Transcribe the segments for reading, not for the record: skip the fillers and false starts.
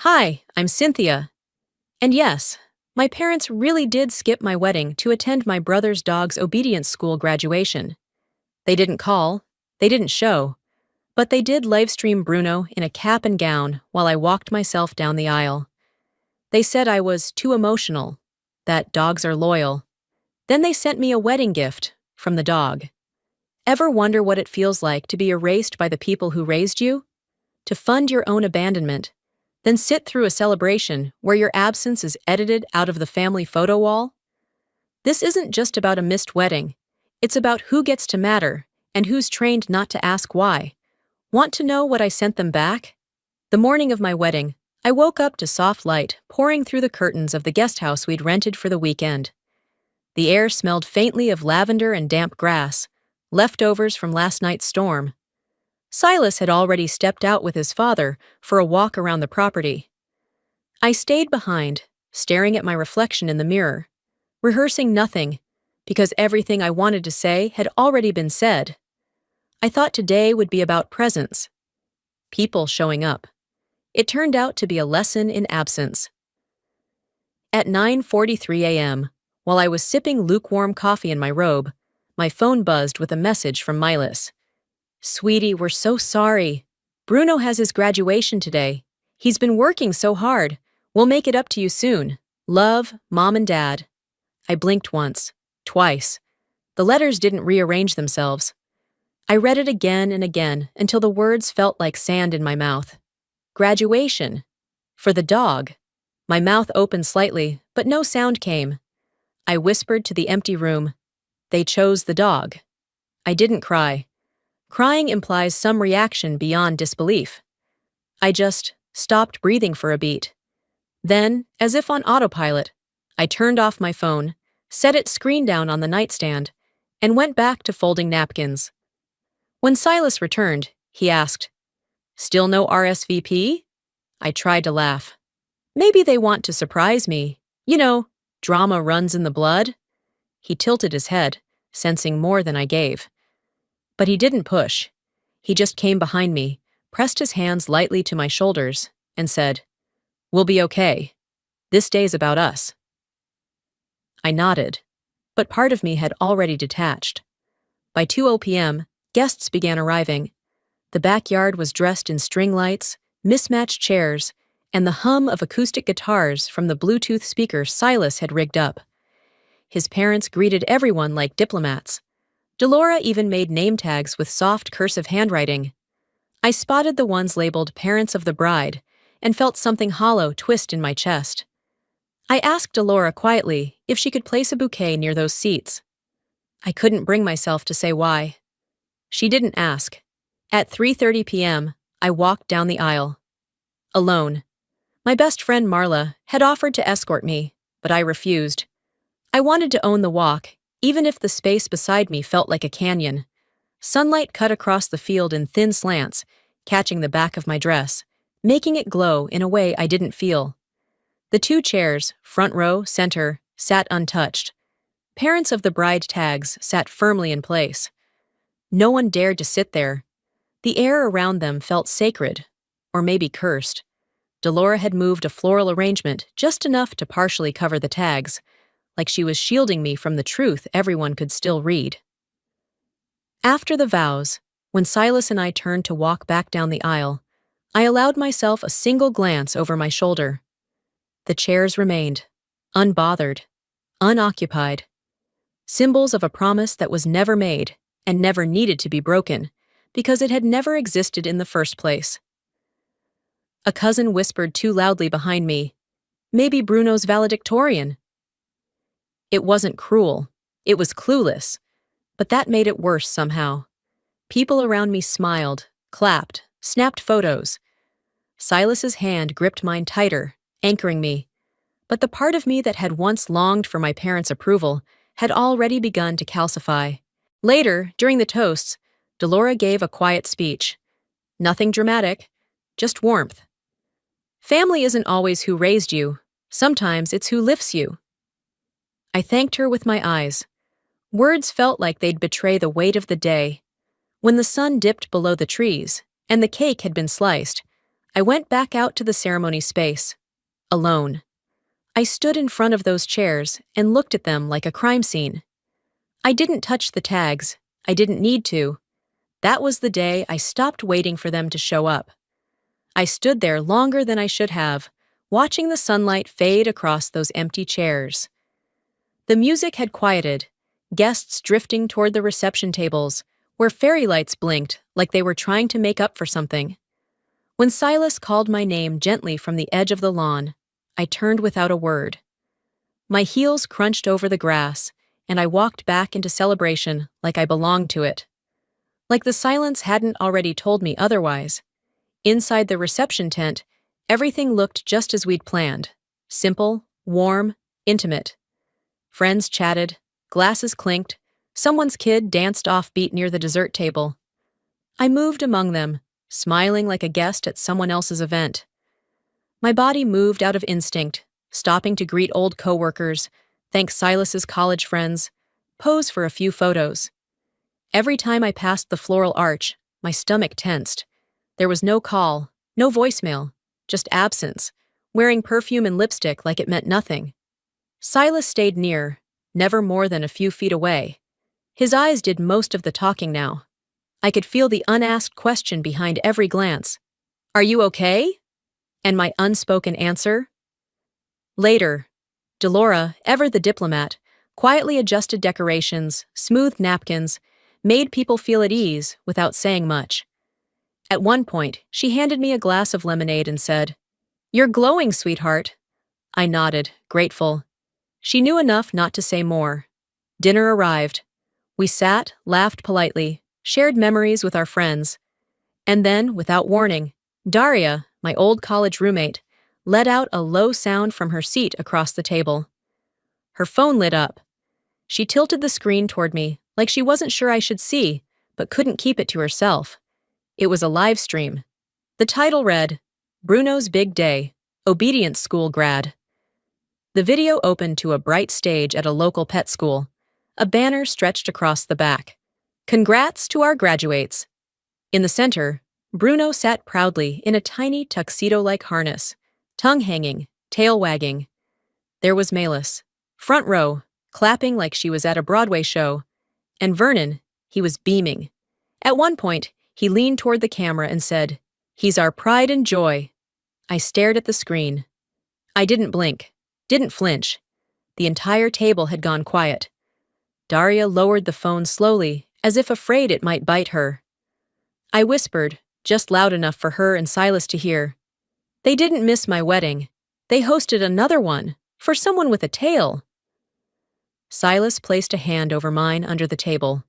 Hi, I'm Cynthia. And yes, my parents really did skip my wedding to attend my brother's dog's obedience school graduation. They didn't call, they didn't show, but they did livestream Bruno in a cap and gown while I walked myself down the aisle. They said I was too emotional, that dogs are loyal. Then they sent me a wedding gift from the dog. Ever wonder what it feels like to be erased by the people who raised you? To fund your own abandonment, then sit through a celebration where your absence is edited out of the family photo wall? This isn't just about a missed wedding. It's about who gets to matter and who's trained not to ask why. Want to know what I sent them back? The morning of my wedding, I woke up to soft light pouring through the curtains of the guest house we'd rented for the weekend. The air smelled faintly of lavender and damp grass, leftovers from last night's storm. Silas had already stepped out with his father for a walk around the property. I stayed behind, staring at my reflection in the mirror, rehearsing nothing, because everything I wanted to say had already been said. I thought today would be about presence, people showing up. It turned out to be a lesson in absence. At 9:43 a.m., while I was sipping lukewarm coffee in my robe, my phone buzzed with a message from Silas. "Sweetie, we're so sorry. Bruno has his graduation today. He's been working so hard. We'll make it up to you soon. Love, Mom and Dad." I blinked once, twice. The letters didn't rearrange themselves. I read it again and again until the words felt like sand in my mouth. Graduation. For the dog. My mouth opened slightly, but no sound came. I whispered to the empty room. They chose the dog. I didn't cry. Crying implies some reaction beyond disbelief. I just stopped breathing for a beat. Then, as if on autopilot, I turned off my phone, set its screen down on the nightstand, and went back to folding napkins. When Silas returned, he asked, "Still no RSVP?" I tried to laugh. "Maybe they want to surprise me. You know, drama runs in the blood." He tilted his head, sensing more than I gave. But he didn't push. He just came behind me, pressed his hands lightly to my shoulders, and said, "We'll be okay. This day's about us." I nodded, but part of me had already detached. By 2 p.m., guests began arriving. The backyard was dressed in string lights, mismatched chairs, and the hum of acoustic guitars from the Bluetooth speaker Silas had rigged up. His parents greeted everyone like diplomats. Delora even made name tags with soft cursive handwriting. I spotted the ones labeled Parents of the Bride and felt something hollow twist in my chest. I asked Delora quietly if she could place a bouquet near those seats. I couldn't bring myself to say why. She didn't ask. At 3:30 p.m., I walked down the aisle. Alone. My best friend Marla had offered to escort me, but I refused. I wanted to own the walk, even if the space beside me felt like a canyon. Sunlight cut across the field in thin slants, catching the back of my dress, making it glow in a way I didn't feel. The two chairs, front row, center, sat untouched. Parents of the bride tags sat firmly in place. No one dared to sit there. The air around them felt sacred, or maybe cursed. Delora had moved a floral arrangement just enough to partially cover the tags, like she was shielding me from the truth everyone could still read. After the vows, when Silas and I turned to walk back down the aisle, I allowed myself a single glance over my shoulder. The chairs remained, unbothered, unoccupied, symbols of a promise that was never made and never needed to be broken, because it had never existed in the first place. A cousin whispered too loudly behind me, "Maybe Bruno's valedictorian." It wasn't cruel, it was clueless, but that made it worse somehow. People around me smiled, clapped, snapped photos. Silas's hand gripped mine tighter, anchoring me, but the part of me that had once longed for my parents' approval had already begun to calcify. Later, during the toasts, Delora gave a quiet speech. Nothing dramatic, just warmth. Family isn't always who raised you, sometimes it's who lifts you. I thanked her with my eyes. Words felt like they'd betray the weight of the day. When the sun dipped below the trees, and the cake had been sliced, I went back out to the ceremony space, alone. I stood in front of those chairs and looked at them like a crime scene. I didn't touch the tags. I didn't need to. That was the day I stopped waiting for them to show up. I stood there longer than I should have, watching the sunlight fade across those empty chairs. The music had quieted, guests drifting toward the reception tables, where fairy lights blinked like they were trying to make up for something. When Silas called my name gently from the edge of the lawn, I turned without a word. My heels crunched over the grass, and I walked back into celebration like I belonged to it. Like the silence hadn't already told me otherwise. Inside the reception tent, everything looked just as we'd planned. Simple, warm, intimate. Friends chatted, glasses clinked, someone's kid danced offbeat near the dessert table. I moved among them, smiling like a guest at someone else's event. My body moved out of instinct, stopping to greet old coworkers, thank Silas's college friends, pose for a few photos. Every time I passed the floral arch, my stomach tensed. There was no call, no voicemail, just absence, wearing perfume and lipstick like it meant nothing. Silas stayed near, never more than a few feet away. His eyes did most of the talking now. I could feel the unasked question behind every glance. "Are you okay?" And my unspoken answer? Later, Delora, ever the diplomat, quietly adjusted decorations, smoothed napkins, made people feel at ease without saying much. At one point, she handed me a glass of lemonade and said, "You're glowing, sweetheart." I nodded, grateful. She knew enough not to say more. Dinner arrived. We sat, laughed politely, shared memories with our friends. And then, without warning, Daria, my old college roommate, let out a low sound from her seat across the table. Her phone lit up. She tilted the screen toward me, like she wasn't sure I should see, but couldn't keep it to herself. It was a live stream. The title read, "Bruno's Big Day, Obedience School Grad." The video opened to a bright stage at a local pet school. A banner stretched across the back. "Congrats to our graduates." In the center, Bruno sat proudly in a tiny tuxedo-like harness, tongue hanging, tail wagging. There was Malis, front row, clapping like she was at a Broadway show. And Vernon, he was beaming. At one point, he leaned toward the camera and said, "He's our pride and joy." I stared at the screen. I didn't blink, didn't flinch. The entire table had gone quiet. Daria lowered the phone slowly, as if afraid it might bite her. I whispered, just loud enough for her and Silas to hear. "They didn't miss my wedding. They hosted another one, for someone with a tail." Silas placed a hand over mine under the table.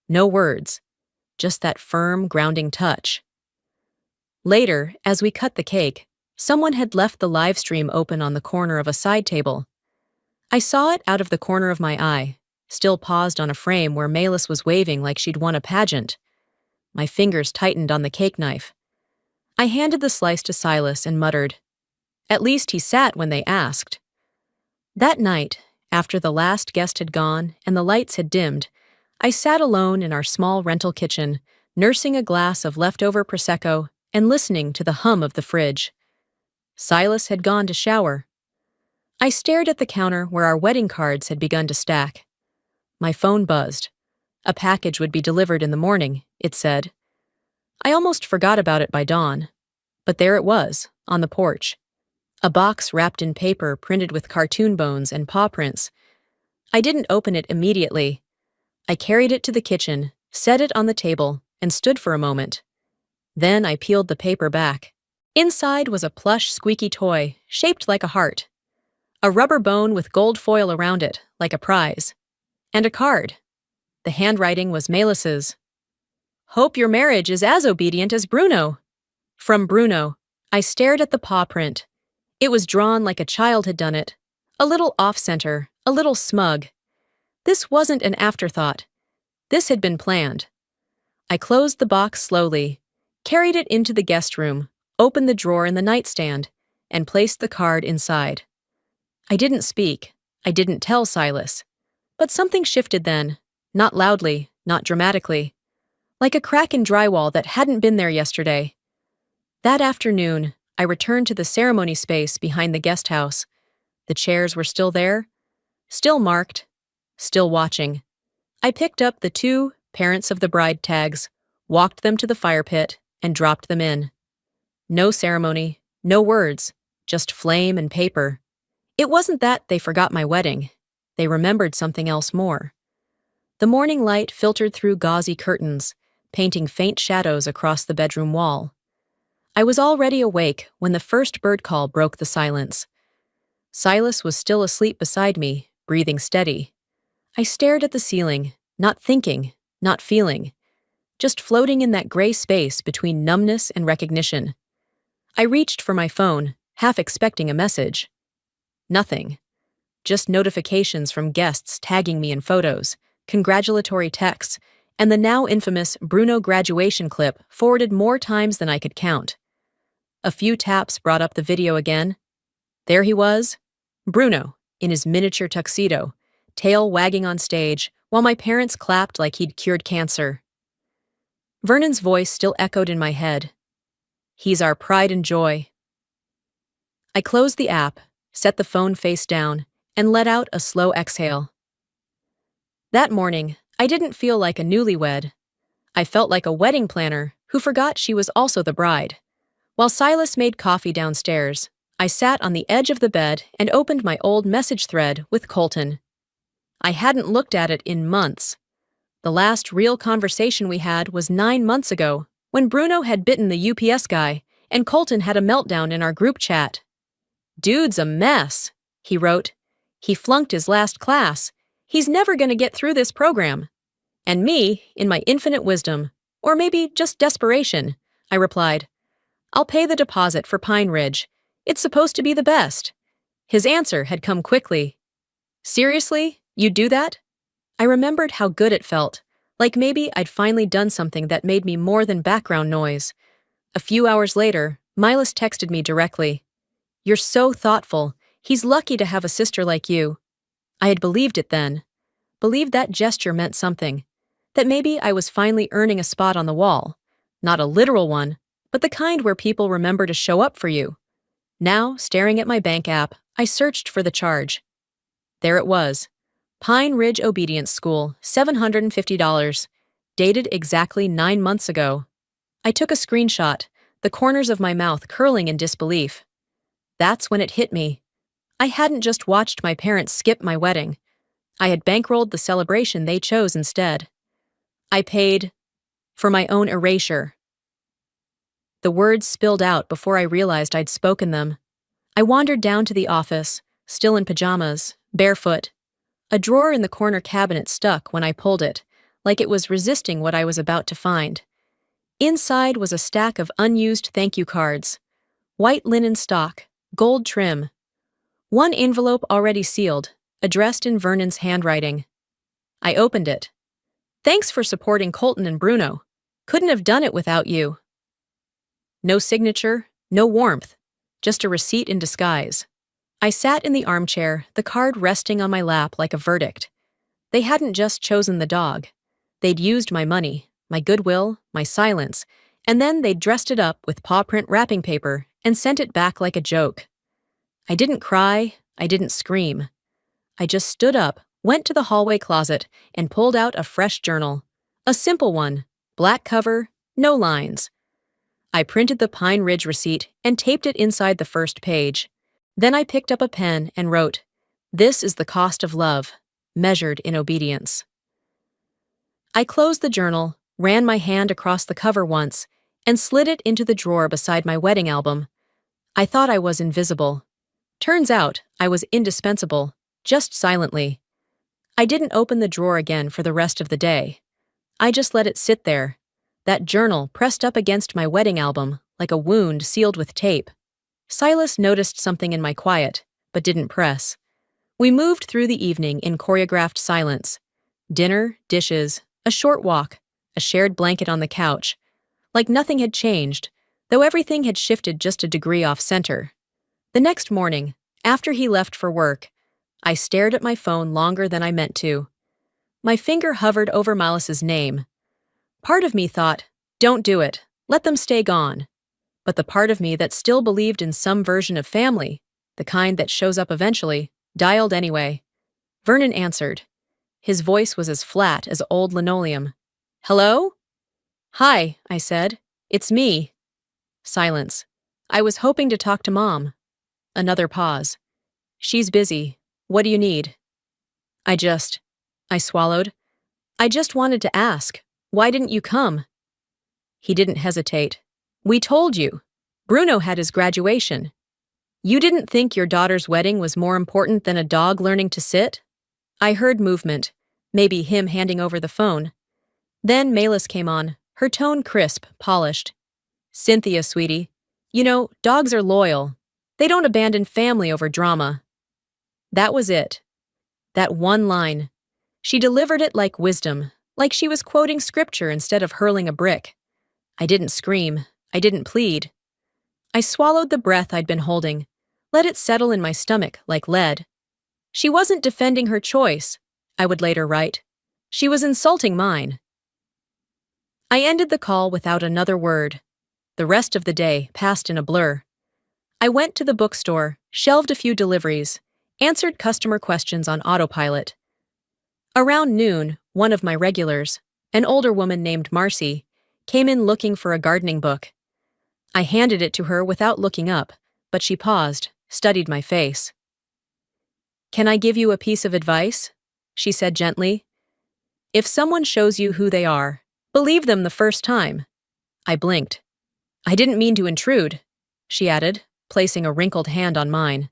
No words, just that firm, grounding touch. Later, as we cut the cake, someone had left the live stream open on the corner of a side table. I saw it out of the corner of my eye, still paused on a frame where Malis was waving like she'd won a pageant. My fingers tightened on the cake knife. I handed the slice to Silas and muttered, "At least he sat when they asked." That night, after the last guest had gone and the lights had dimmed, I sat alone in our small rental kitchen, nursing a glass of leftover Prosecco and listening to the hum of the fridge. Silas had gone to shower. I stared at the counter where our wedding cards had begun to stack. My phone buzzed. A package would be delivered in the morning, it said. I almost forgot about it by dawn. But there it was, on the porch. A box wrapped in paper printed with cartoon bones and paw prints. I didn't open it immediately. I carried it to the kitchen, set it on the table, and stood for a moment. Then I peeled the paper back. Inside was a plush, squeaky toy, shaped like a heart. A rubber bone with gold foil around it, like a prize. And a card. The handwriting was Malis's. "Hope your marriage is as obedient as Bruno." From Bruno, I stared at the paw print. It was drawn like a child had done it. A little off-center, a little smug. This wasn't an afterthought. This had been planned. I closed the box slowly, carried it into the guest room, opened the drawer in the nightstand, and placed the card inside. I didn't speak. I didn't tell Silas. But something shifted then, not loudly, not dramatically. Like a crack in drywall that hadn't been there yesterday. That afternoon, I returned to the ceremony space behind the guest house. The chairs were still there, still marked, still watching. I picked up the two parents of the bride tags, walked them to the fire pit, and dropped them in. No ceremony, no words, just flame and paper. It wasn't that they forgot my wedding. They remembered something else more. The morning light filtered through gauzy curtains, painting faint shadows across the bedroom wall. I was already awake when the first bird call broke the silence. Silas was still asleep beside me, breathing steady. I stared at the ceiling, not thinking, not feeling, just floating in that gray space between numbness and recognition. I reached for my phone, half expecting a message. Nothing. Just notifications from guests tagging me in photos, congratulatory texts, and the now infamous Bruno graduation clip forwarded more times than I could count. A few taps brought up the video again. There he was, Bruno, in his miniature tuxedo, tail wagging on stage, while my parents clapped like he'd cured cancer. Vernon's voice still echoed in my head. He's our pride and joy. I closed the app, set the phone face down, and let out a slow exhale. That morning, I didn't feel like a newlywed. I felt like a wedding planner who forgot she was also the bride. While Silas made coffee downstairs, I sat on the edge of the bed and opened my old message thread with Colton. I hadn't looked at it in months. The last real conversation we had was 9 months ago, when Bruno had bitten the UPS guy and Colton had a meltdown in our group chat. "Dude's a mess," he wrote. "He flunked his last class. He's never going to get through this program." And me, in my infinite wisdom, or maybe just desperation, I replied, "I'll pay the deposit for Pine Ridge. It's supposed to be the best." His answer had come quickly. "Seriously? You'd do that?" I remembered how good it felt, like maybe I'd finally done something that made me more than background noise. A few hours later, Milas texted me directly. "You're so thoughtful. He's lucky to have a sister like you." I had believed it then. Believed that gesture meant something. That maybe I was finally earning a spot on the wall. Not a literal one, but the kind where people remember to show up for you. Now, staring at my bank app, I searched for the charge. There it was. Pine Ridge Obedience School, $750. Dated exactly 9 months ago. I took a screenshot, the corners of my mouth curling in disbelief. That's when it hit me. I hadn't just watched my parents skip my wedding. I had bankrolled the celebration they chose instead. I paid for my own erasure. The words spilled out before I realized I'd spoken them. I wandered down to the office, still in pajamas, barefoot. A drawer in the corner cabinet stuck when I pulled it, like it was resisting what I was about to find. Inside was a stack of unused thank you cards. White linen stock, gold trim. One envelope already sealed, addressed in Vernon's handwriting. I opened it. "Thanks for supporting Colton and Bruno. Couldn't have done it without you." No signature, no warmth, just a receipt in disguise. I sat in the armchair, the card resting on my lap like a verdict. They hadn't just chosen the dog. They'd used my money, my goodwill, my silence, and then they'd dressed it up with paw print wrapping paper and sent it back like a joke. I didn't cry, I didn't scream. I just stood up, went to the hallway closet, and pulled out a fresh journal. A simple one, black cover, no lines. I printed the Pine Ridge receipt and taped it inside the first page. Then I picked up a pen and wrote, "This is the cost of love, measured in obedience." I closed the journal, ran my hand across the cover once, and slid it into the drawer beside my wedding album. I thought I was invisible. Turns out I was indispensable, just silently. I didn't open the drawer again for the rest of the day. I just let it sit there, that journal pressed up against my wedding album like a wound sealed with tape. Silas noticed something in my quiet, but didn't press. We moved through the evening in choreographed silence. Dinner, dishes, a short walk, a shared blanket on the couch. Like nothing had changed, though everything had shifted just a degree off-center. The next morning, after he left for work, I stared at my phone longer than I meant to. My finger hovered over Milas's name. Part of me thought, don't do it, let them stay gone. But the part of me that still believed in some version of family, the kind that shows up eventually, dialed anyway. Vernon answered. His voice was as flat as old linoleum. Hello? Hi, I said. It's me. Silence. I was hoping to talk to Mom. Another pause. She's busy. What do you need? I swallowed. I just wanted to ask, why didn't you come? He didn't hesitate. We told you. Bruno had his graduation. You didn't think your daughter's wedding was more important than a dog learning to sit? I heard movement, maybe him handing over the phone. Then Malis came on, her tone crisp, polished. Cynthia, sweetie. You know, dogs are loyal. They don't abandon family over drama. That was it. That one line. She delivered it like wisdom, like she was quoting scripture instead of hurling a brick. I didn't scream. I didn't plead. I swallowed the breath I'd been holding, let it settle in my stomach like lead. She wasn't defending her choice, I would later write. She was insulting mine. I ended the call without another word. The rest of the day passed in a blur. I went to the bookstore, shelved a few deliveries, answered customer questions on autopilot. Around noon, one of my regulars, an older woman named Marcy, came in looking for a gardening book. I handed it to her without looking up, but she paused, studied my face. Can I give you a piece of advice? She said gently. If someone shows you who they are, believe them the first time. I blinked. I didn't mean to intrude, she added, placing a wrinkled hand on mine.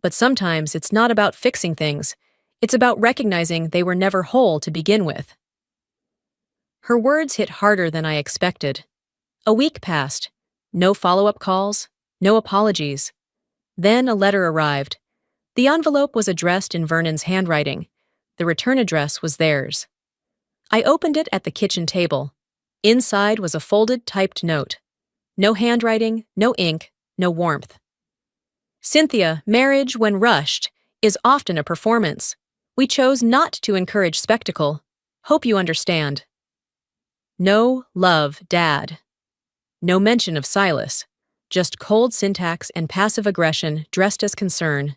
But sometimes it's not about fixing things. It's about recognizing they were never whole to begin with. Her words hit harder than I expected. A week passed. No follow-up calls, no apologies. Then a letter arrived. The envelope was addressed in Vernon's handwriting. The return address was theirs. I opened it at the kitchen table. Inside was a folded, typed note. No handwriting, no ink, no warmth. Cynthia, marriage, when rushed, is often a performance. We chose not to encourage spectacle. Hope you understand. No love, Dad. No mention of Silas. Just cold syntax and passive aggression dressed as concern.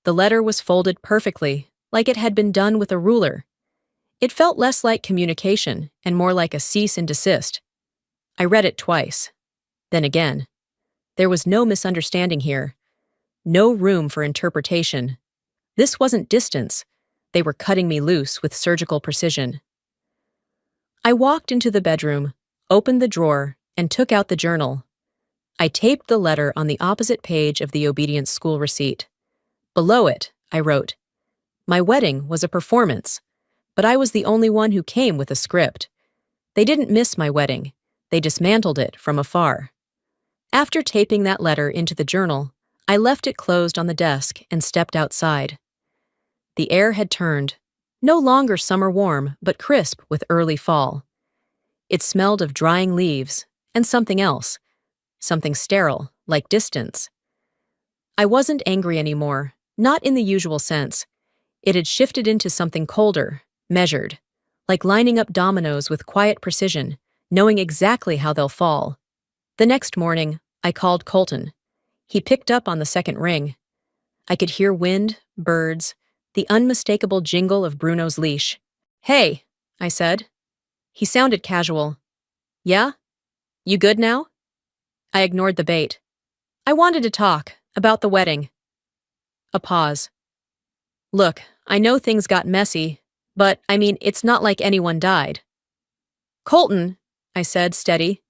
The letter was folded perfectly, like it had been done with a ruler. It felt less like communication and more like a cease and desist. I read it twice. Then again. There was no misunderstanding here. No room for interpretation. This wasn't distance. They were cutting me loose with surgical precision. I walked into the bedroom, opened the drawer, and took out the journal. I taped the letter on the opposite page of the obedience school receipt. Below it, I wrote, My wedding was a performance, but I was the only one who came with a script. They didn't miss my wedding. They dismantled it from afar. After taping that letter into the journal, I left it closed on the desk and stepped outside. The air had turned, no longer summer warm, but crisp with early fall. It smelled of drying leaves and something else, something sterile, like distance. I wasn't angry anymore, not in the usual sense. It had shifted into something colder, measured, like lining up dominoes with quiet precision, knowing exactly how they'll fall. The next morning, I called Colton. He picked up on the second ring. I could hear wind, birds, the unmistakable jingle of Bruno's leash. Hey, I said. He sounded casual. Yeah? You good now? I ignored the bait. I wanted to talk about the wedding. A pause. Look, I know things got messy, but, it's not like anyone died. Colton, I said, steady.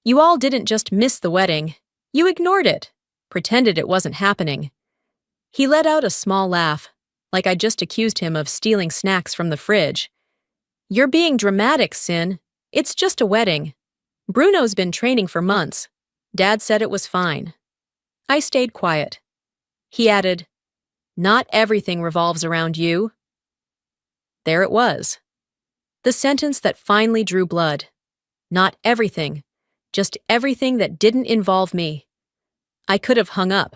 You all didn't just miss the wedding. You ignored it, pretended it wasn't happening. He let out a small laugh, like I just accused him of stealing snacks from the fridge. You're being dramatic, Sin. It's just a wedding. Bruno's been training for months. Dad said it was fine. I stayed quiet. He added, Not everything revolves around you. There it was. The sentence that finally drew blood. Not everything. Just everything that didn't involve me. I could have hung up.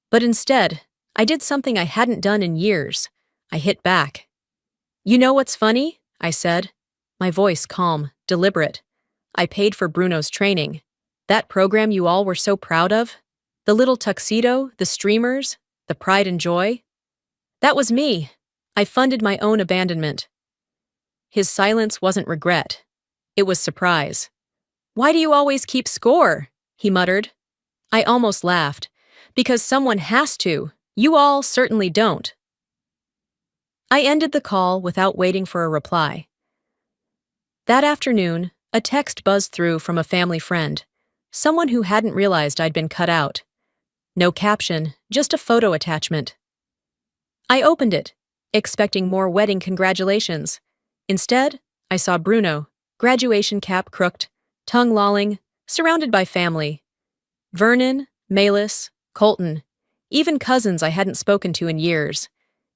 But instead, I did something I hadn't done in years. I hit back. You know what's funny? I said. My voice calm, deliberate. I paid for Bruno's training. That program you all were so proud of? The little tuxedo, the streamers, the pride and joy? That was me. I funded my own abandonment. His silence wasn't regret. It was surprise. Why do you always keep score? He muttered. I almost laughed. Because someone has to. You all certainly don't. I ended the call without waiting for a reply. That afternoon, a text buzzed through from a family friend, someone who hadn't realized I'd been cut out. No caption, just a photo attachment. I opened it, expecting more wedding congratulations. Instead, I saw Bruno, graduation cap crooked, tongue lolling, surrounded by family. Vernon, Malis, Colton, even cousins I hadn't spoken to in years.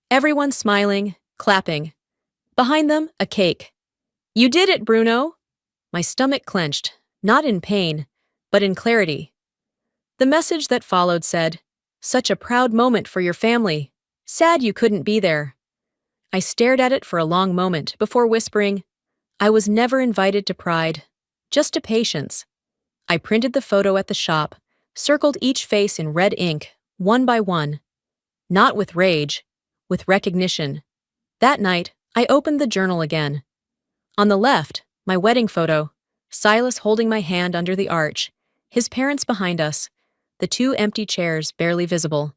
Everyone smiling, clapping. Behind them, a cake. You did it, Bruno! My stomach clenched, not in pain, but in clarity. The message that followed said, "Such a proud moment for your family. Sad you couldn't be there." I stared at it for a long moment before whispering, I was never invited to Pride, just to Patience. I printed the photo at the shop, circled each face in red ink, one by one. Not with rage, with recognition. That night, I opened the journal again. On the left, my wedding photo, Silas holding my hand under the arch, his parents behind us, the two empty chairs barely visible.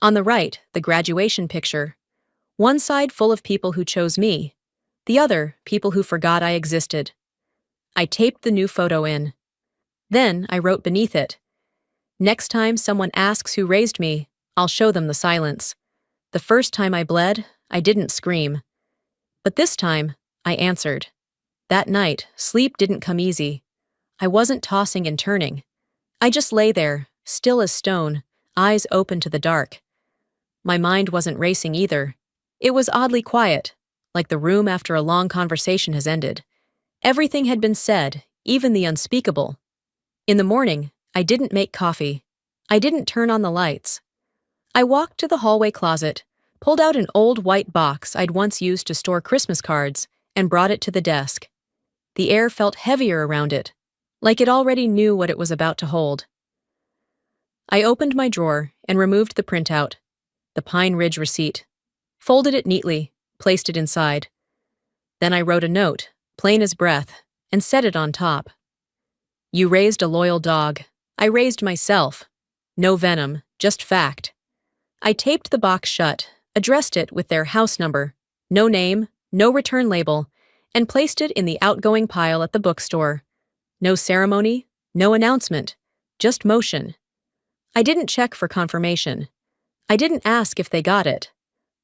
On the right, the graduation picture. One side full of people who chose me, the other people who forgot I existed. I taped the new photo in. Then I wrote beneath it, "Next time someone asks who raised me, I'll show them the silence. The first time I bled, I didn't scream. But this time, I answered." That night, sleep didn't come easy. I wasn't tossing and turning. I just lay there, still as stone, eyes open to the dark. My mind wasn't racing either. It was oddly quiet, like the room after a long conversation has ended. Everything had been said, even the unspeakable. In the morning, I didn't make coffee. I didn't turn on the lights. I walked to the hallway closet, pulled out an old white box I'd once used to store Christmas cards, and brought it to the desk. The air felt heavier around it, like it already knew what it was about to hold. I opened my drawer and removed the printout, the Pine Ridge receipt, folded it neatly, placed it inside. Then I wrote a note, plain as breath, and set it on top. You raised a loyal dog. I raised myself. No venom, just fact. I taped the box shut, addressed it with their house number, no name, no return label, and placed it in the outgoing pile at the bookstore. No ceremony, no announcement, just motion. I didn't check for confirmation. I didn't ask if they got it.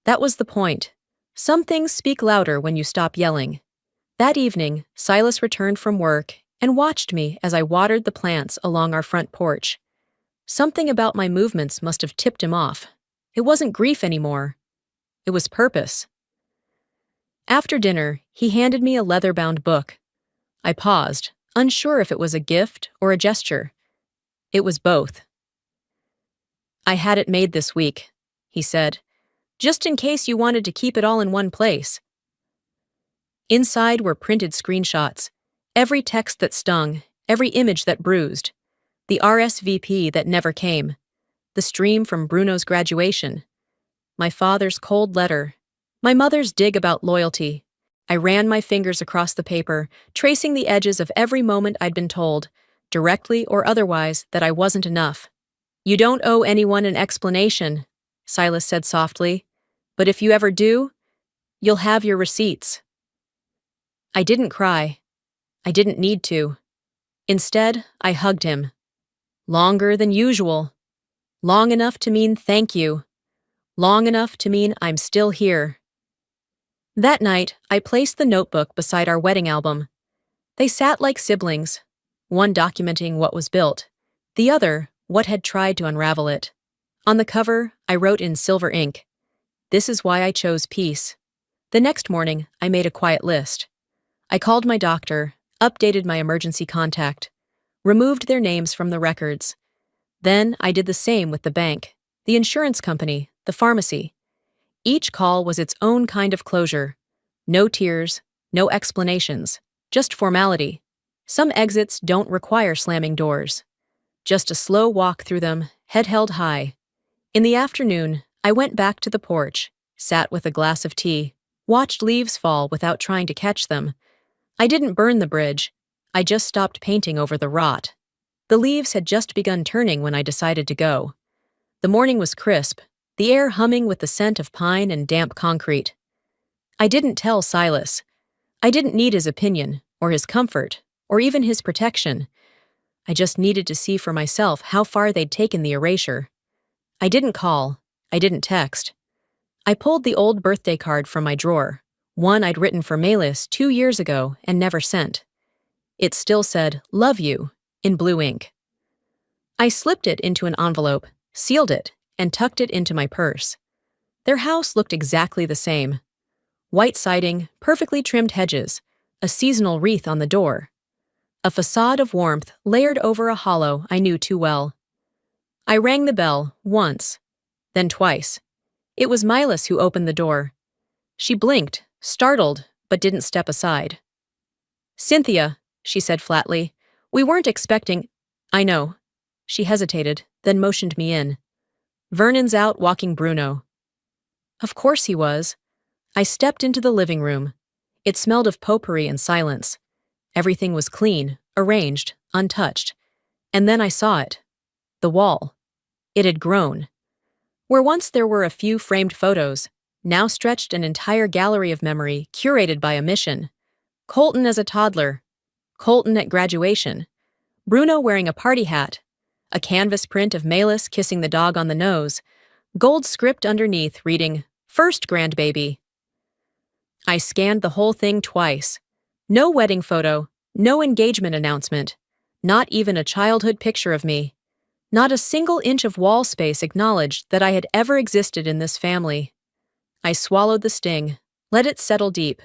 That was the point. Some things speak louder when you stop yelling. That evening, Silas returned from work and watched me as I watered the plants along our front porch. Something about my movements must have tipped him off. It wasn't grief anymore. It was purpose. After dinner, he handed me a leather-bound book. I paused, unsure if it was a gift or a gesture. It was both. I had it made this week, he said, just in case you wanted to keep it all in one place. Inside were printed screenshots, every text that stung, every image that bruised, the RSVP that never came, the stream from Bruno's graduation, my father's cold letter, my mother's dig about loyalty. I ran my fingers across the paper, tracing the edges of every moment I'd been told, directly or otherwise, that I wasn't enough. You don't owe anyone an explanation, Silas said softly, but if you ever do, you'll have your receipts. I didn't cry. I didn't need to. Instead, I hugged him. Longer than usual. Long enough to mean thank you. Long enough to mean I'm still here. That night, I placed the notebook beside our wedding album. They sat like siblings, one documenting what was built, the other what had tried to unravel it. On the cover, I wrote in silver ink, "This is why I chose peace." The next morning, I made a quiet list. I called my doctor, updated my emergency contact, removed their names from the records. Then I did the same with the bank, the insurance company, the pharmacy. Each call was its own kind of closure. No tears, no explanations, just formality. Some exits don't require slamming doors. Just a slow walk through them, head held high. In the afternoon, I went back to the porch, sat with a glass of tea, watched leaves fall without trying to catch them. I didn't burn the bridge. I just stopped painting over the rot. The leaves had just begun turning when I decided to go. The morning was crisp, the air humming with the scent of pine and damp concrete. I didn't tell Silas. I didn't need his opinion, or his comfort, or even his protection. I just needed to see for myself how far they'd taken the erasure. I didn't call. I didn't text. I pulled the old birthday card from my drawer, one I'd written for Silas 2 years ago and never sent. It still said, "Love you," in blue ink. I slipped it into an envelope, sealed it, and tucked it into my purse. Their house looked exactly the same. White siding, perfectly trimmed hedges, a seasonal wreath on the door. A facade of warmth layered over a hollow I knew too well. I rang the bell, once, then twice. It was Silas who opened the door. She blinked, startled, but didn't step aside. "Cynthia," she said flatly, "we weren't expecting—" "I know." She hesitated, then motioned me in. "Vernon's out walking Bruno." Of course he was. I stepped into the living room. It smelled of potpourri and silence. Everything was clean, arranged, untouched. And then I saw it. The wall. It had grown. Where once there were a few framed photos, now stretched an entire gallery of memory curated by a mission. Colton as a toddler. Colton at graduation. Bruno wearing a party hat. A canvas print of Silas kissing the dog on the nose. Gold script underneath reading, "First grandbaby." I scanned the whole thing twice. No wedding photo, no engagement announcement, not even a childhood picture of me. Not a single inch of wall space acknowledged that I had ever existed in this family. I swallowed the sting, let it settle deep.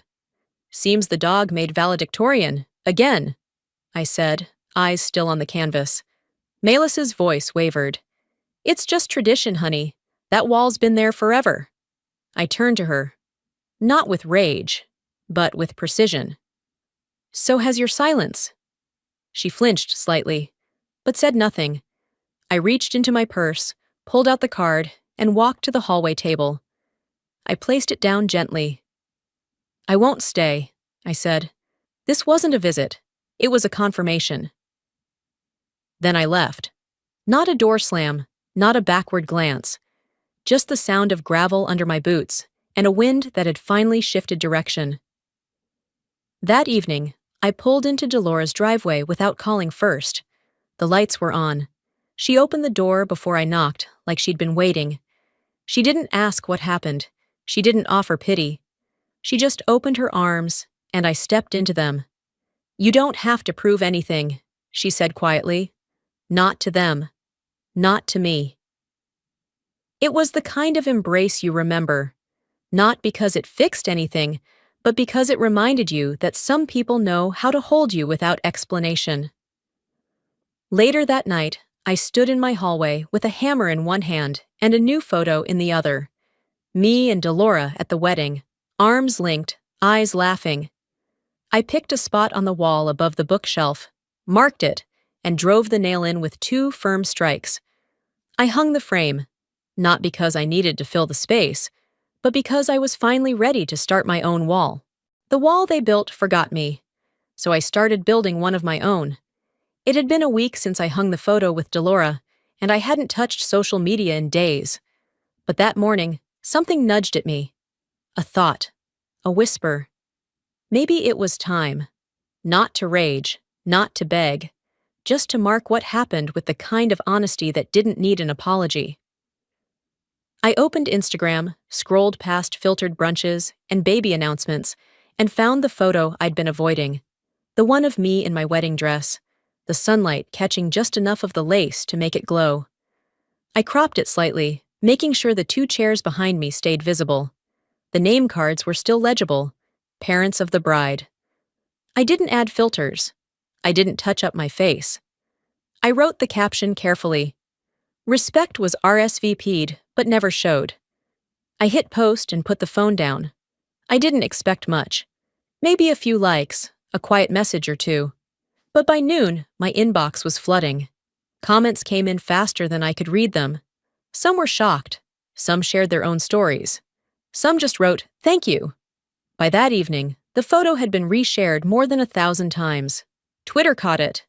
"Seems the dog made valedictorian, again," I said, eyes still on the canvas. Silas's voice wavered. "It's just tradition, honey. That wall's been there forever." I turned to her. Not with rage, but with precision. "So has your silence." She flinched slightly, but said nothing. I reached into my purse, pulled out the card, and walked to the hallway table. I placed it down gently. "I won't stay," I said. "This wasn't a visit. It was a confirmation." Then I left. Not a door slam, not a backward glance. Just the sound of gravel under my boots and a wind that had finally shifted direction. That evening, I pulled into Delora's driveway without calling first. The lights were on. She opened the door before I knocked, like she'd been waiting. She didn't ask what happened. She didn't offer pity. She just opened her arms, and I stepped into them. "You don't have to prove anything," she said quietly. "Not to them. Not to me." It was the kind of embrace you remember. Not because it fixed anything, but because it reminded you that some people know how to hold you without explanation. Later that night, I stood in my hallway with a hammer in one hand and a new photo in the other. Me and Delora at the wedding, arms linked, eyes laughing. I picked a spot on the wall above the bookshelf, marked it, and drove the nail in with 2 firm strikes. I hung the frame, not because I needed to fill the space, but because I was finally ready to start my own wall. The wall they built forgot me, so I started building one of my own. It had been a week since I hung the photo with Delora, and I hadn't touched social media in days. But that morning, something nudged at me. A thought, a whisper. Maybe it was time. Not to rage, not to beg, just to mark what happened with the kind of honesty that didn't need an apology. I opened Instagram, scrolled past filtered brunches and baby announcements, and found the photo I'd been avoiding. The one of me in my wedding dress, the sunlight catching just enough of the lace to make it glow. I cropped it slightly, making sure the 2 chairs behind me stayed visible. The name cards were still legible. Parents of the bride. I didn't add filters. I didn't touch up my face. I wrote the caption carefully. Respect was RSVP'd, but never showed. I hit post and put the phone down. I didn't expect much. Maybe a few likes, a quiet message or 2. But by noon, my inbox was flooding. Comments came in faster than I could read them. Some were shocked. Some shared their own stories. Some just wrote, "Thank you." By that evening, the photo had been reshared more than 1,000 times. Twitter caught it.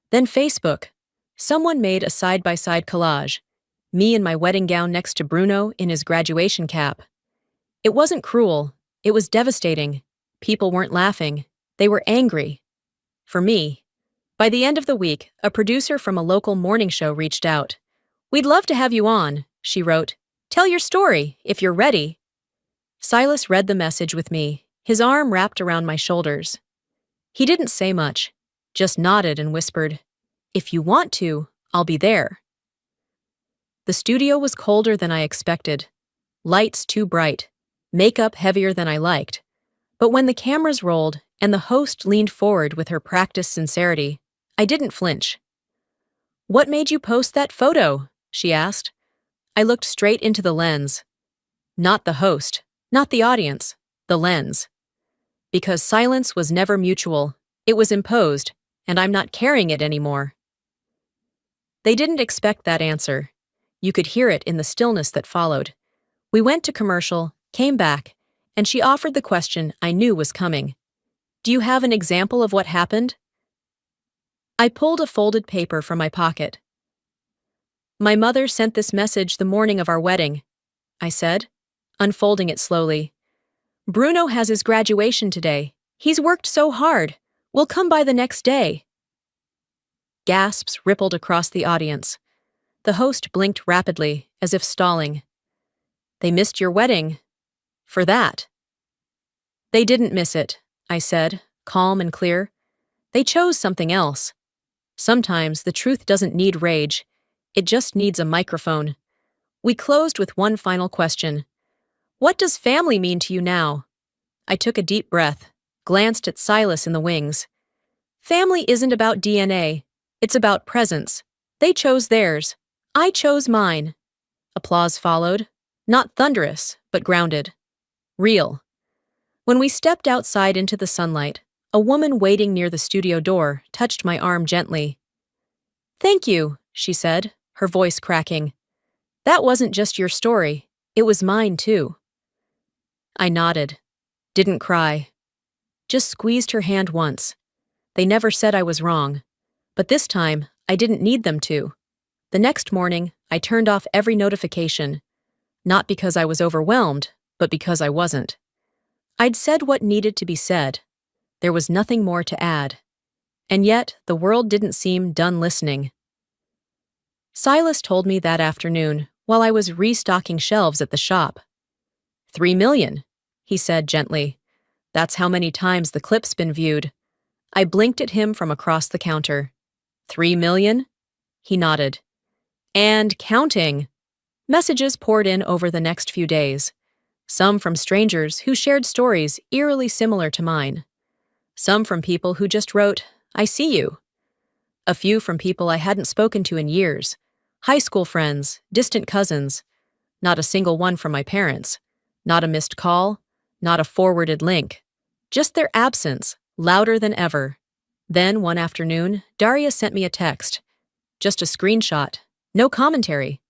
Then Facebook. Someone made a side-by-side collage. Me in my wedding gown next to Bruno in his graduation cap. It wasn't cruel. It was devastating. People weren't laughing. They were angry. For me. By the end of the week, a producer from a local morning show reached out. "We'd love to have you on," she wrote. "Tell your story, if you're ready." Silas read the message with me, his arm wrapped around my shoulders. He didn't say much, just nodded and whispered, "If you want to, I'll be there." The studio was colder than I expected. Lights too bright, makeup heavier than I liked. But when the cameras rolled and the host leaned forward with her practiced sincerity, I didn't flinch. "What made you post that photo?" she asked. I looked straight into the lens. Not the host, not the audience, the lens. Because silence was never mutual, it was imposed, and I'm not carrying it anymore. They didn't expect that answer. You could hear it in the stillness that followed. We went to commercial, came back, and she offered the question I knew was coming. "Do you have an example of what happened?" I pulled a folded paper from my pocket. "My mother sent this message the morning of our wedding," I said, unfolding it slowly. "Bruno has his graduation today. He's worked so hard. We'll come by the next day." Gasps rippled across the audience. The host blinked rapidly, as if stalling. "They missed your wedding. For that." "They didn't miss it," I said, calm and clear. "They chose something else. Sometimes the truth doesn't need rage. It just needs a microphone." We closed with one final question. "What does family mean to you now?" I took a deep breath, glanced at Silas in the wings. "Family isn't about DNA. It's about presence. They chose theirs. I chose mine." Applause followed, not thunderous, but grounded. Real. When we stepped outside into the sunlight, a woman waiting near the studio door touched my arm gently. "Thank you," she said, her voice cracking. "That wasn't just your story. It was mine, too." I nodded. Didn't cry. Just squeezed her hand once. They never said I was wrong. But this time, I didn't need them to. The next morning, I turned off every notification. Not because I was overwhelmed, but because I wasn't. I'd said what needed to be said. There was nothing more to add. And yet, the world didn't seem done listening. Silas told me that afternoon, while I was restocking shelves at the shop. 3 million, he said gently. That's how many times the clip's been viewed. I blinked at him from across the counter. 3 million? He nodded. And counting. Messages poured in over the next few days. Some from strangers who shared stories eerily similar to mine. Some from people who just wrote, "I see you." A few from people I hadn't spoken to in years. High school friends, distant cousins. Not a single one from my parents. Not a missed call. Not a forwarded link. Just their absence, louder than ever. Then, one afternoon, Daria sent me a text. Just a screenshot. No commentary.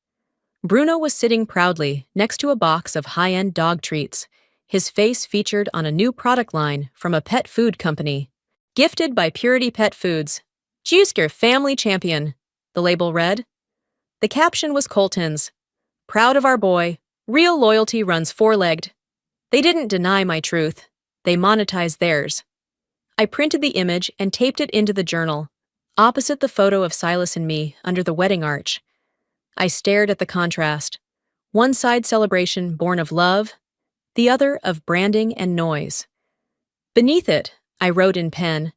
Bruno was sitting proudly next to a box of high-end dog treats, his face featured on a new product line from a pet food company. Gifted by Purity Pet Foods. Juicer Family Champion, the label read. The caption was Colton's. Proud of our boy. Real loyalty runs four-legged. They didn't deny my truth. They monetized theirs. I printed the image and taped it into the journal, opposite the photo of Silas and me under the wedding arch. I stared at the contrast. One side celebration born of love, the other of branding and noise. Beneath it, I wrote in pen.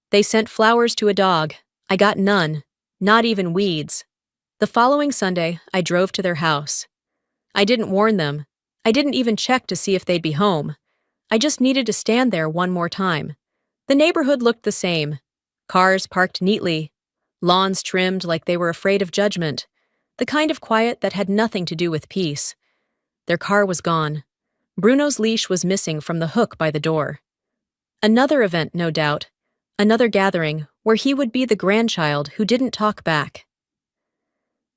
They sent flowers to a dog. I got none, not even weeds. The following Sunday, I drove to their house. I didn't warn them. I didn't even check to see if they'd be home. I just needed to stand there one more time. The neighborhood looked the same. Cars parked neatly, lawns trimmed like they were afraid of judgment, the kind of quiet that had nothing to do with peace. Their car was gone. Bruno's leash was missing from the hook by the door. Another event, no doubt. Another gathering where he would be the grandchild who didn't talk back.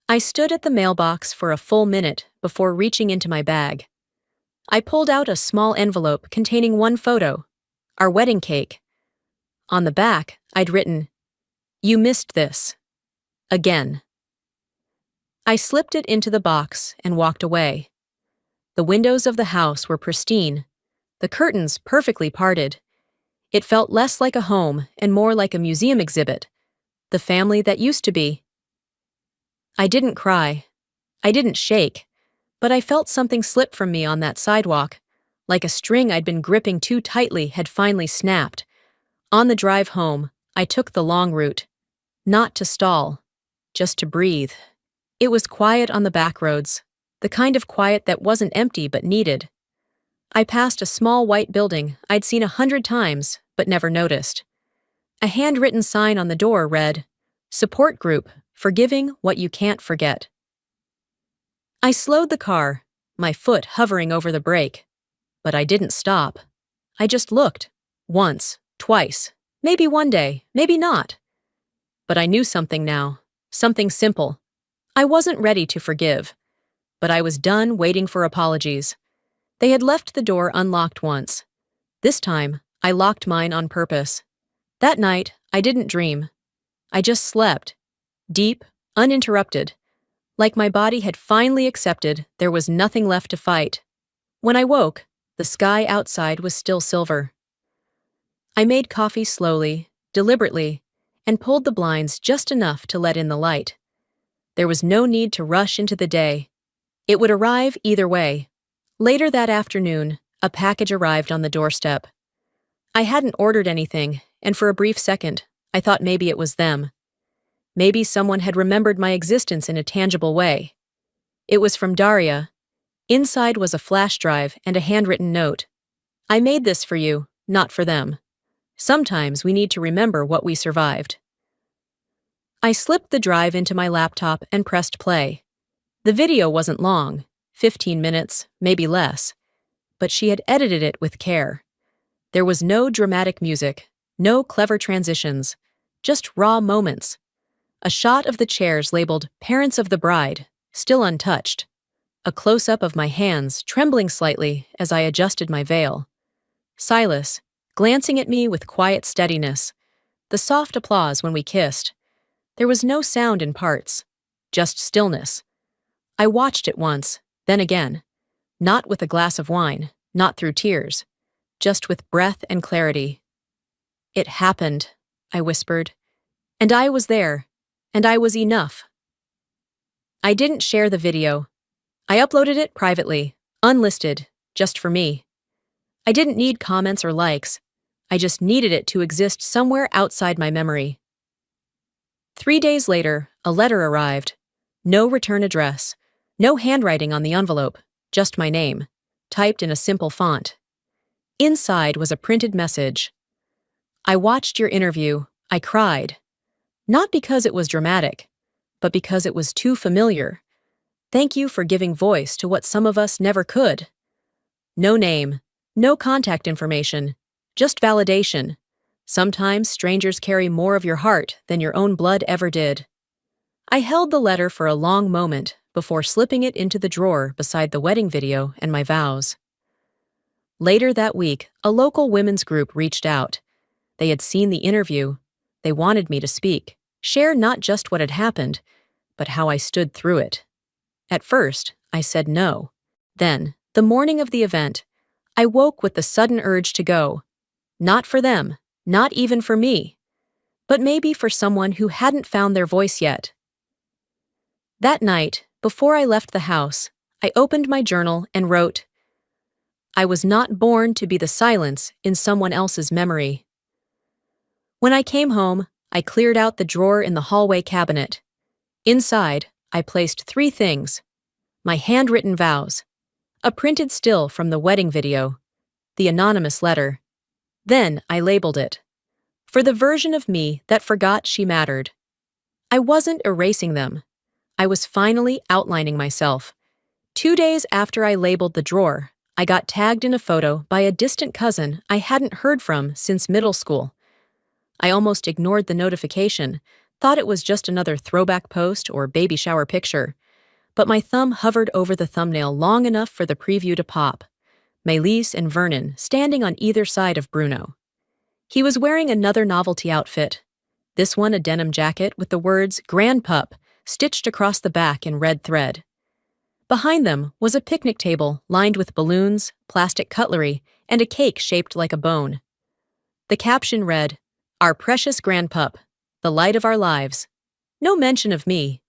I stood at the mailbox for a full minute before reaching into my bag. I pulled out a small envelope containing one photo, our wedding cake. On the back, I'd written, "You missed this. Again." I slipped it into the box and walked away. The windows of the house were pristine, the curtains perfectly parted. It felt less like a home and more like a museum exhibit, the family that used to be. I didn't cry. I didn't shake, but I felt something slip from me on that sidewalk, like a string I'd been gripping too tightly had finally snapped. On the drive home, I took the long route. Not to stall, just to breathe. It was quiet on the back roads, the kind of quiet that wasn't empty but needed. I passed a small white building I'd seen 100 times but never noticed. A handwritten sign on the door read, "Support Group, Forgiving What You Can't Forget." I slowed the car, my foot hovering over the brake. But I didn't stop. I just looked. Once, twice, maybe one day, maybe not. But I knew something now, something simple. I wasn't ready to forgive, but I was done waiting for apologies. They had left the door unlocked once. This time, I locked mine on purpose. That night, I didn't dream. I just slept, deep, uninterrupted, like my body had finally accepted there was nothing left to fight. When I woke, the sky outside was still silver. I made coffee slowly, deliberately, and pulled the blinds just enough to let in the light. There was no need to rush into the day. It would arrive either way. Later that afternoon, a package arrived on the doorstep. I hadn't ordered anything, and for a brief second, I thought maybe it was them. Maybe someone had remembered my existence in a tangible way. It was from Daria. Inside was a flash drive and a handwritten note. "I made this for you, not for them. Sometimes we need to remember what we survived." I slipped the drive into my laptop and pressed play. The video wasn't long, 15 minutes, maybe less, but she had edited it with care. There was no dramatic music, no clever transitions, just raw moments. A shot of the chairs labeled "Parents of the Bride," still untouched. A close-up of my hands trembling slightly as I adjusted my veil. Silas, glancing at me with quiet steadiness. The soft applause when we kissed. There was no sound in parts, just stillness. I watched it once, then again. Not with a glass of wine, not through tears, just with breath and clarity. "It happened," I whispered. "And I was there, and I was enough." I didn't share the video. I uploaded it privately, unlisted, just for me. I didn't need comments or likes. I just needed it to exist somewhere outside my memory. 3 days later, a letter arrived. No return address, no handwriting on the envelope, just my name, typed in a simple font. Inside was a printed message. "I watched your interview. I cried. Not because it was dramatic, but because it was too familiar. Thank you for giving voice to what some of us never could." No name, no contact information, just validation. Sometimes strangers carry more of your heart than your own blood ever did. I held the letter for a long moment before slipping it into the drawer beside the wedding video and my vows. Later that week, a local women's group reached out. They had seen the interview. They wanted me to speak, share not just what had happened, but how I stood through it. At first, I said no. Then, the morning of the event, I woke with the sudden urge to go. Not for them, not even for me, but maybe for someone who hadn't found their voice yet. That night, before I left the house, I opened my journal and wrote, "I was not born to be the silence in someone else's memory." When I came home, I cleared out the drawer in the hallway cabinet. Inside, I placed 3 things: my handwritten vows, a printed still from the wedding video, the anonymous letter. Then I labeled it. For the version of me that forgot she mattered. I wasn't erasing them. I was finally outlining myself. 2 days after I labeled the drawer, I got tagged in a photo by a distant cousin I hadn't heard from since middle school. I almost ignored the notification, thought it was just another throwback post or baby shower picture. But my thumb hovered over the thumbnail long enough for the preview to pop. Maylise and Vernon standing on either side of Bruno. He was wearing another novelty outfit. This one a denim jacket with the words "Grandpup" stitched across the back in red thread. Behind them was a picnic table lined with balloons, plastic cutlery, and a cake shaped like a bone. The caption read, "Our precious grandpup, the light of our lives." No mention of me.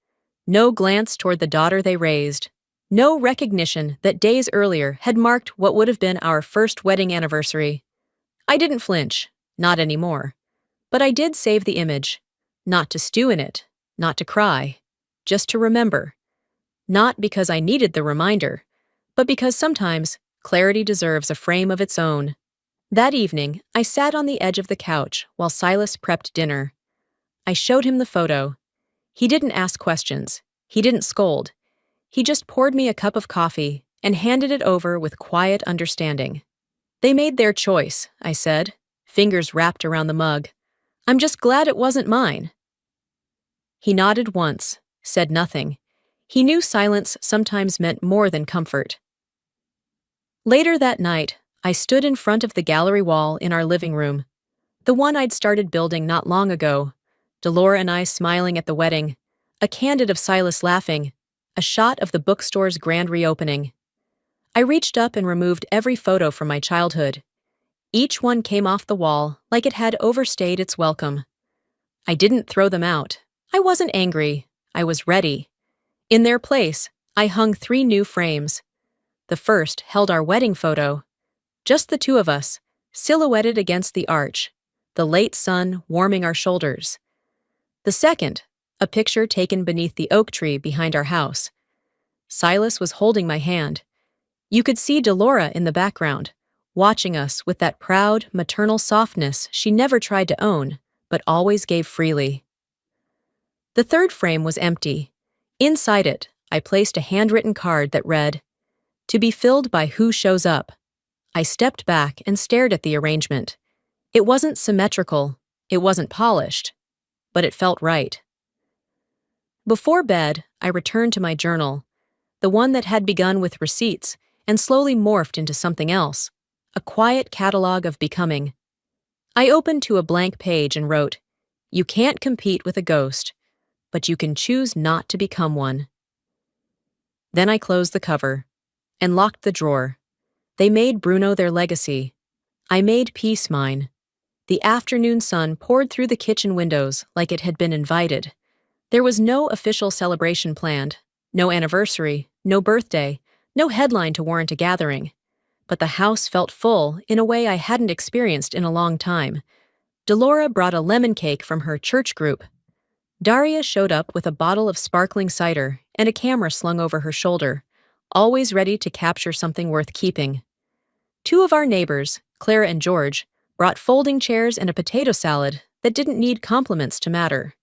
No glance toward the daughter they raised. No recognition that days earlier had marked what would have been our first wedding anniversary. I didn't flinch, not anymore. But I did save the image. Not to stew in it, not to cry, just to remember. Not because I needed the reminder, but because sometimes clarity deserves a frame of its own. That evening, I sat on the edge of the couch while Silas prepped dinner. I showed him the photo. He didn't ask questions. He didn't scold. He just poured me a cup of coffee and handed it over with quiet understanding. "They made their choice," I said, fingers wrapped around the mug. "I'm just glad it wasn't mine." He nodded once, said nothing. He knew silence sometimes meant more than comfort. Later that night, I stood in front of the gallery wall in our living room, the one I'd started building not long ago. Delora and I smiling at the wedding, a candid of Silas laughing, a shot of the bookstore's grand reopening. I reached up and removed every photo from my childhood. Each one came off the wall like it had overstayed its welcome. I didn't throw them out. I wasn't angry. I was ready. In their place, I hung 3 new frames. The first held our wedding photo. Just the 2 of us, silhouetted against the arch, the late sun warming our shoulders. The second, a picture taken beneath the oak tree behind our house. Silas was holding my hand. You could see Delora in the background, watching us with that proud, maternal softness she never tried to own, but always gave freely. The third frame was empty. Inside it, I placed a handwritten card that read, "To be filled by who shows up." I stepped back and stared at the arrangement. It wasn't symmetrical, it wasn't polished, but it felt right. Before bed, I returned to my journal, the one that had begun with receipts and slowly morphed into something else, a quiet catalog of becoming. I opened to a blank page and wrote, "You can't compete with a ghost, but you can choose not to become one." Then I closed the cover and locked the drawer. They made Bruno their legacy. I made peace mine. The afternoon sun poured through the kitchen windows like it had been invited. There was no official celebration planned, no anniversary, no birthday, no headline to warrant a gathering. But the house felt full in a way I hadn't experienced in a long time. Delora brought a lemon cake from her church group. Daria showed up with a bottle of sparkling cider and a camera slung over her shoulder, always ready to capture something worth keeping. 2 of our neighbors, Clara and George, brought folding chairs and a potato salad that didn't need compliments to matter.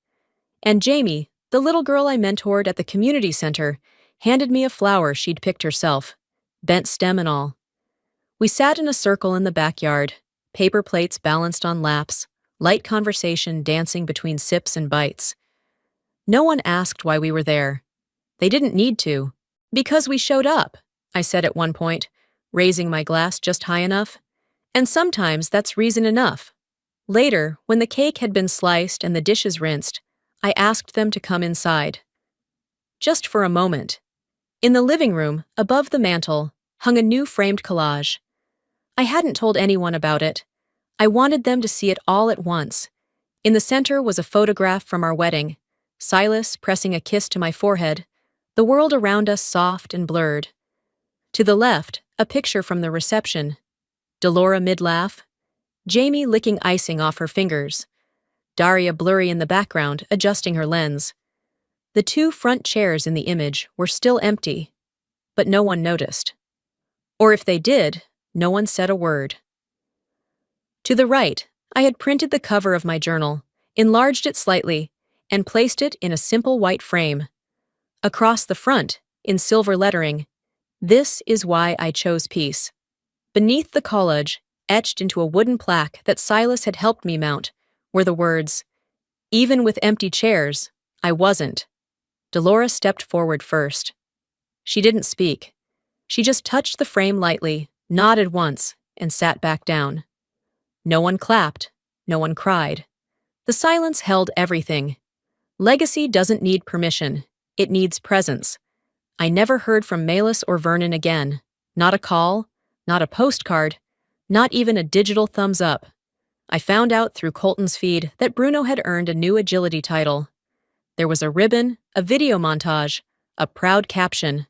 And Jamie, the little girl I mentored at the community center, handed me a flower she'd picked herself, bent stem and all. We sat in a circle in the backyard, paper plates balanced on laps, light conversation dancing between sips and bites. No one asked why we were there. They didn't need to. "Because we showed up," I said at one point, raising my glass just high enough. And sometimes that's reason enough. Later, when the cake had been sliced and the dishes rinsed, I asked them to come inside. Just for a moment. In the living room, above the mantel, hung a new framed collage. I hadn't told anyone about it. I wanted them to see it all at once. In the center was a photograph from our wedding, Silas pressing a kiss to my forehead, the world around us soft and blurred. To the left, a picture from the reception, Delora mid-laugh, Jamie licking icing off her fingers, Daria blurry in the background, adjusting her lens. The 2 front chairs in the image were still empty, but no one noticed. Or if they did, no one said a word. To the right, I had printed the cover of my journal, enlarged it slightly, and placed it in a simple white frame. Across the front, in silver lettering, "This is why I chose peace." Beneath the collage, etched into a wooden plaque that Silas had helped me mount, were the words, "Even with empty chairs, I wasn't." Dolores stepped forward first. She didn't speak. She just touched the frame lightly, nodded once, and sat back down. No one clapped. No one cried. The silence held everything. Legacy doesn't need permission. It needs presence. I never heard from Malus or Vernon again. Not a call, not a postcard, not even a digital thumbs up. I found out through Colton's feed that Bruno had earned a new agility title. There was a ribbon, a video montage, a proud caption.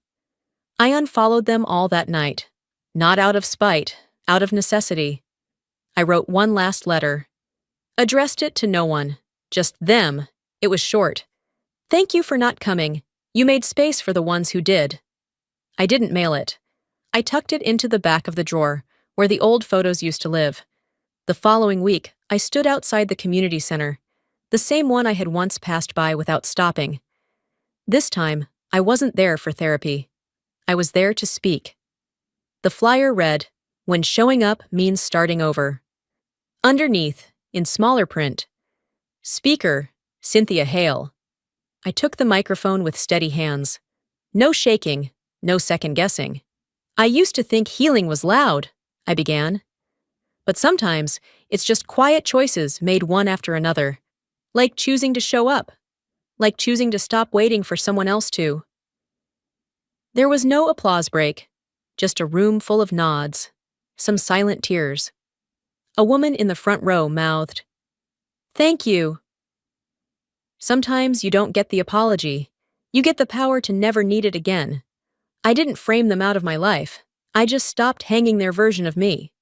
I unfollowed them all that night. Not out of spite, out of necessity. I wrote one last letter. Addressed it to no one. Just them. It was short. "Thank you for not coming. You made space for the ones who did." I didn't mail it. I tucked it into the back of the drawer, where the old photos used to live. The following week, I stood outside the community center, the same one I had once passed by without stopping. This time, I wasn't there for therapy. I was there to speak. The flyer read, "When showing up means starting over." Underneath, in smaller print, "Speaker, Cynthia Hale." I took the microphone with steady hands. No shaking, no second guessing. "I used to think healing was loud," I began. "But sometimes, it's just quiet choices made one after another. Like choosing to show up. Like choosing to stop waiting for someone else to." There was no applause break, just a room full of nods, some silent tears. A woman in the front row mouthed, "Thank you." Sometimes you don't get the apology. You get the power to never need it again. I didn't frame them out of my life. I just stopped hanging their version of me.